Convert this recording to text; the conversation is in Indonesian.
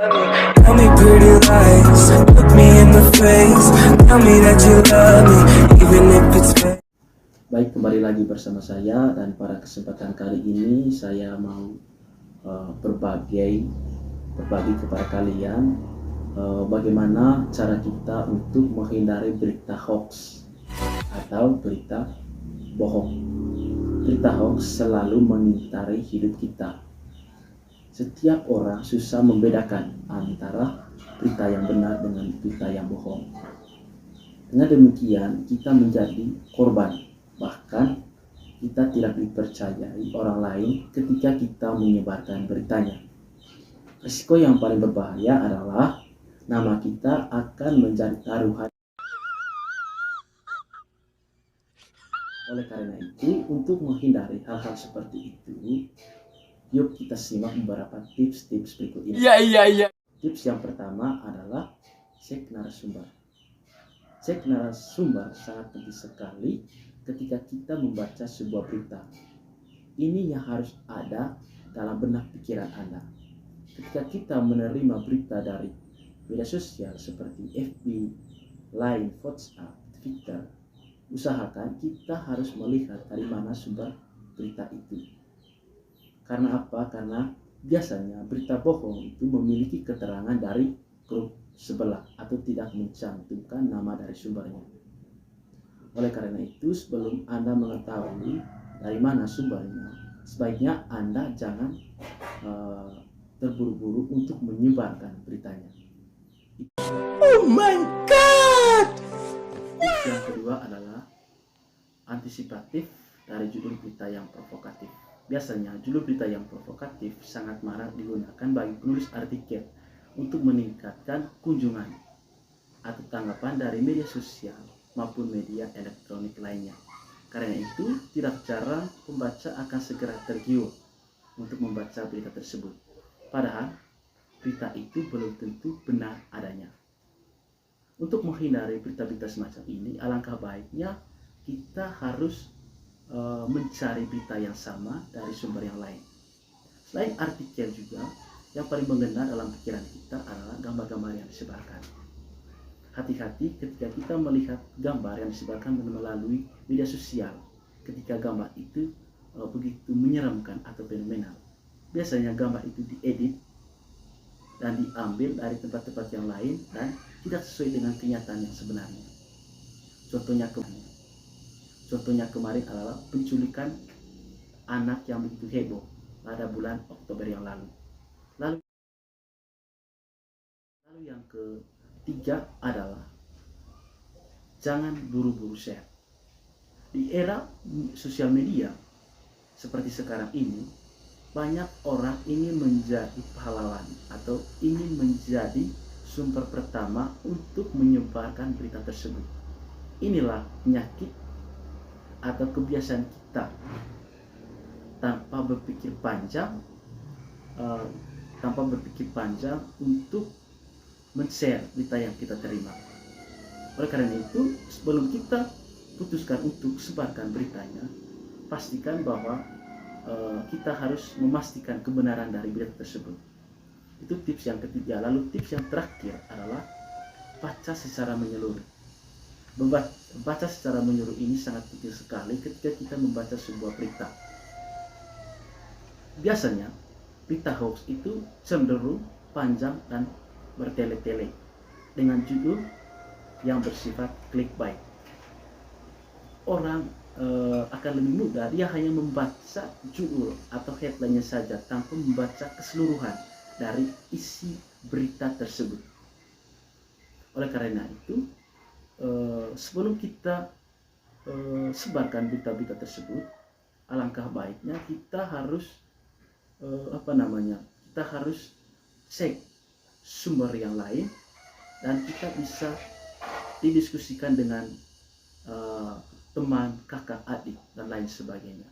Tell me pretty lies, look me in the face. Tell me that you love me, even if it's fake. Baik, kembali lagi bersama saya, dan pada kesempatan kali ini saya mau berbagi kepada kalian bagaimana cara kita untuk menghindari berita hoax atau berita bohong. Berita hoax selalu mengitari hidup kita. Setiap orang susah membedakan antara berita yang benar dengan berita yang bohong. Dengan demikian, kita menjadi korban. Bahkan kita tidak dipercayai orang lain ketika kita menyebarkan beritanya. Risiko yang paling berbahaya adalah nama kita akan menjadi taruhan. Oleh karena itu, untuk menghindari hal-hal seperti itu, yuk kita simak beberapa tips-tips berikut ini. Tips yang pertama adalah cek narasumber. Cek narasumber sangat penting sekali ketika kita membaca sebuah berita. Ini yang harus ada dalam benak pikiran Anda. Ketika kita menerima berita dari media sosial seperti FB, Line, WhatsApp, Twitter, usahakan kita harus melihat dari mana sumber berita itu. Karena apa? Karena biasanya berita bohong itu memiliki keterangan dari grup sebelah atau tidak mencantumkan nama dari sumbernya. Oleh karena itu, sebelum Anda mengetahui dari mana sumbernya, sebaiknya Anda jangan terburu-buru untuk menyebarkan beritanya. Oh my God! Yang kedua adalah antisipatif dari judul berita yang provokatif. Biasanya judul berita yang provokatif sangat marak digunakan bagi penulis artikel untuk meningkatkan kunjungan atau tanggapan dari media sosial maupun media elektronik lainnya. Karena itu, tidak jarang pembaca akan segera tergiur untuk membaca berita tersebut. Padahal berita itu belum tentu benar adanya. Untuk menghindari berita-berita semacam ini, alangkah baiknya kita harus mencari berita yang sama dari sumber yang lain. Selain artikel juga, yang paling mengena dalam pikiran kita adalah gambar-gambar yang disebarkan. Hati-hati ketika kita melihat gambar yang disebarkan melalui media sosial. Ketika gambar itu begitu menyeramkan atau fenomenal. Biasanya gambar itu diedit dan diambil dari tempat-tempat yang lain dan tidak sesuai dengan kenyataan yang sebenarnya. Contohnya kemarin adalah penculikan anak yang begitu heboh pada bulan Oktober yang lalu. Lalu yang ketiga adalah jangan buru-buru share. Di era sosial media seperti sekarang ini, banyak orang ingin menjadi pahlawan atau ingin menjadi sumber pertama untuk menyebarkan berita tersebut. Inilah penyakit atau kebiasaan kita tanpa berpikir panjang untuk men-share berita yang kita terima. Oleh karena itu, sebelum kita putuskan untuk sebarkan beritanya, pastikan bahwa kita harus memastikan kebenaran dari berita tersebut. Itu tips yang ketiga. Lalu tips yang terakhir adalah baca secara menyeluruh. Membaca secara menyeluruh ini sangat penting sekali ketika kita membaca sebuah berita. Biasanya berita hoax itu cenderung panjang dan bertele-tele dengan judul yang bersifat clickbait. Orang akan lebih mudah dia hanya membaca judul atau headline-nya saja tanpa membaca keseluruhan dari isi berita tersebut. Oleh karena itu, sebelum kita sebarkan berita-berita tersebut, alangkah baiknya kita harus kita harus cek sumber yang lain dan kita bisa didiskusikan dengan teman, kakak, adik, dan lain sebagainya.